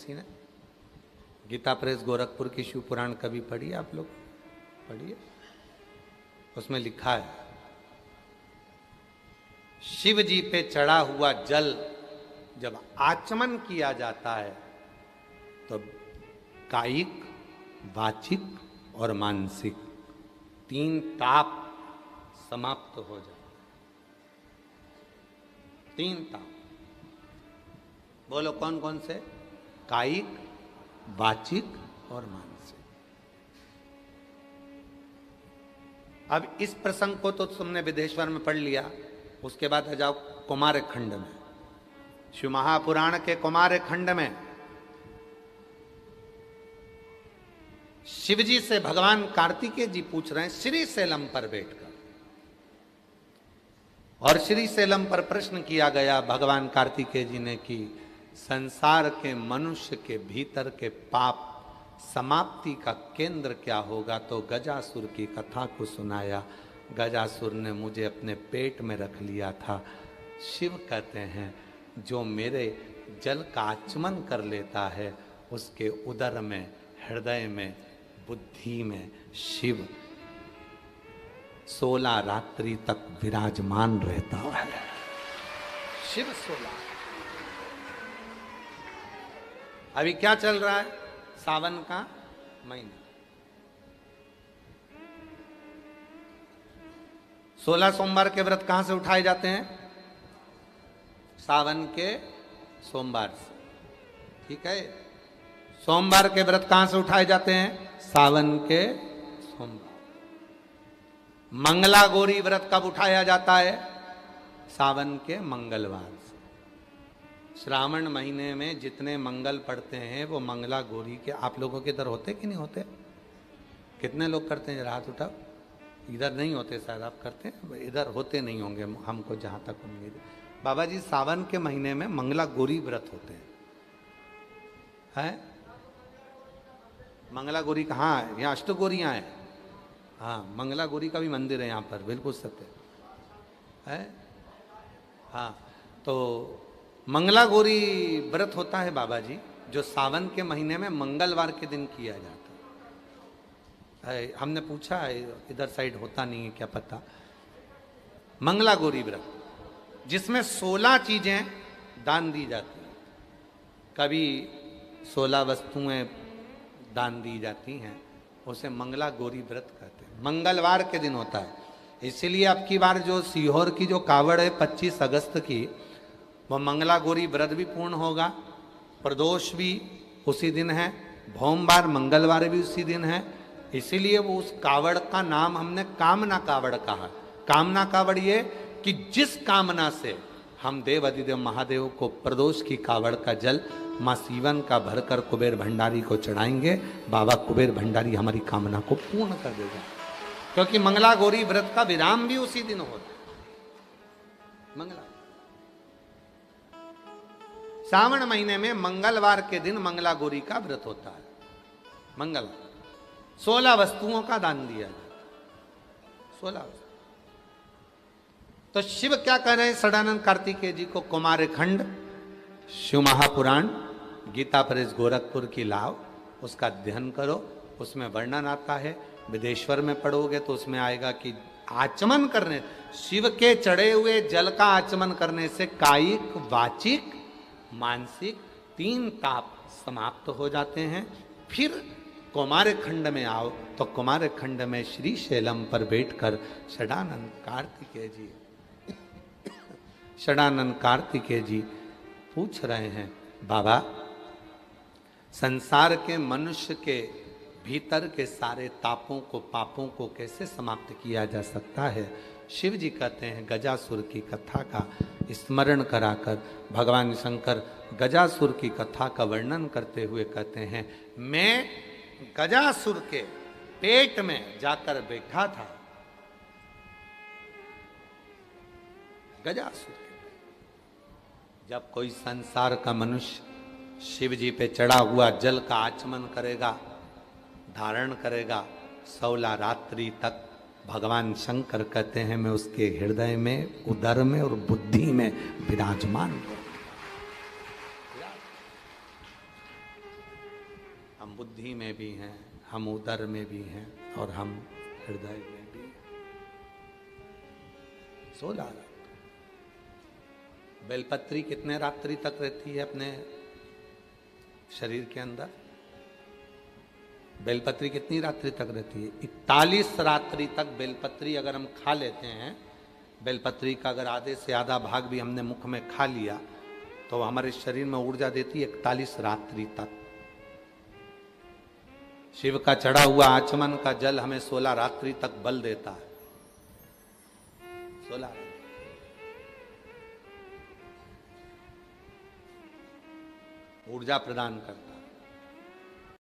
किसी ने? गीता प्रेस गोरखपुर की शिव पुराण कभी पढ़ी आप लोग? पढ़िए। उसमें लिखा है, शिव जी पे चढ़ा हुआ जल जब आचमन किया जाता है तो कायिक, वाचिक और मानसिक 3 ताप समाप्त हो जाते। 3 ताप बोलो कौन कौन से? कायिक, वाचिक और मानसिक। अब इस प्रसंग को तो तुमने विदेश्वर में पढ़ लिया, उसके बाद आ जाओ कुमार खंड में। शिव महापुराण के कुमार खंड में शिवजी से भगवान कार्तिकेय जी पूछ रहे हैं श्री शैलम पर बैठकर, और श्री शैलम पर प्रश्न किया गया भगवान कार्तिकेय जी ने कि संसार के मनुष्य के भीतर के पाप समाप्ति का केंद्र क्या होगा? तो गजासुर की कथा को सुनाया। गजासुर ने मुझे अपने पेट में रख लिया था। शिव कहते हैं जो मेरे जल का आचमन कर लेता है उसके उदर में, हृदय में, बुद्धि में शिव 16 रात्रि तक विराजमान रहता है। शिव 16। अभी क्या चल रहा है? सावन का महीना। 16 सोमवार के व्रत कहां से उठाए जाते हैं? सावन के सोमवार से। ठीक है, सोमवार के व्रत कहां से उठाए जाते हैं? सावन के सोमवार। मंगला गौरी व्रत कब उठाया जाता है? सावन के मंगलवार से। श्रावण महीने में जितने मंगल पड़ते हैं वो मंगला गौरी के। आप लोगों के इधर होते कि नहीं होते? कितने लोग करते हैं? हाथ उठाओ। इधर नहीं होते, शायद आप करते हैं, इधर होते नहीं होंगे, हमको जहां तक उम्मीद है। बाबा जी सावन के महीने में मंगला गौरी व्रत होते हैं। मंगला गौरी कहाँ है? यहाँ अष्टगौरियाँ हैं। हाँ, मंगला गौरी का भी मंदिर है यहाँ पर, बिल्कुल सत्य है। हाँ, तो मंगला गौरी व्रत होता है बाबा जी, जो सावन के महीने में मंगलवार के दिन किया जाता है। हमने पूछा है, इधर साइड होता नहीं है, क्या पता। मंगला गौरी व्रत जिसमें 16 चीजें दान दी जाती हैं। कभी 16 वस्तुएं दान दी जाती हैं, उसे मंगला गौरी व्रत कहते हैं। मंगलवार के दिन होता है, इसीलिए अब की बार जो सीहोर की जो कावड़ है 25 अगस्त की, वह मंगला गौरी व्रत भी पूर्ण होगा। प्रदोष भी उसी दिन है, भोमवार मंगलवार भी उसी दिन है। इसीलिए वो उस कावड़ का नाम हमने कामना कावड़ कहा। कामना कावड़ ये कि जिस कामना से हम देव अधिदेव महादेव को प्रदोष की कावड़ का जल माँ सीवन का भरकर कुबेर भंडारी को चढ़ाएंगे, बाबा कुबेर भंडारी हमारी कामना को पूर्ण कर देगा। क्योंकि मंगला गौरी व्रत का विराम भी उसी दिन होता है। मंगला सावन महीने में मंगलवार के दिन मंगला गौरी का व्रत होता है। मंगल 16 वस्तुओं का दान दिया जाता है। 16 वस्तु। तो शिव क्या कह रहे हैं सदानंद कार्तिकेय जी को? कुमार खंड शिव महापुराण गीता प्रेस गोरखपुर की लाओ, उसका अध्ययन करो। उसमें वर्णन आता है। विदेश्वर में पढ़ोगे तो उसमें आएगा कि आचमन करने, शिव के चढ़े हुए जल का आचमन करने से कायिक, वाचिक, मानसिक 3 ताप समाप्त हो जाते हैं। फिर कुमार खंड में आओ तो कुमार खंड में श्री शैलम पर बैठकर सदानंद कार्तिकेय जी पूछ रहे हैं, बाबा संसार के मनुष्य के भीतर के सारे तापों को, पापों को कैसे समाप्त किया जा सकता है? शिव जी कहते हैं, गजासुर की कथा का स्मरण कराकर भगवान शंकर गजासुर की कथा का वर्णन करते हुए कहते हैं, मैं गजासुर के पेट में जाकर बैठा था। गजासुर के, जब कोई संसार का मनुष्य शिव जी पे चढ़ा हुआ जल का आचमन करेगा, धारण करेगा, 16 रात्रि तक भगवान शंकर कहते हैं मैं उसके हृदय में, उदर में और बुद्धि में विराजमान हूं। हम बुद्धि में भी हैं, हम उदर में भी हैं और हम हृदय में भी। 16 रात। बेलपत्री कितने रात्रि तक रहती है अपने शरीर के अंदर? बेलपत्री कितनी रात्रि तक रहती है? 41 रात्रि तक बेलपत्री अगर हम खा लेते हैं, बेलपत्री का अगर आधे से आधा भाग भी हमने मुख में खा लिया तो हमारे शरीर में ऊर्जा देती है 41 रात्रि तक। शिव का चढ़ा हुआ आचमन का जल हमें 16 रात्रि तक बल देता है। 16 ऊर्जा प्रदान करता है।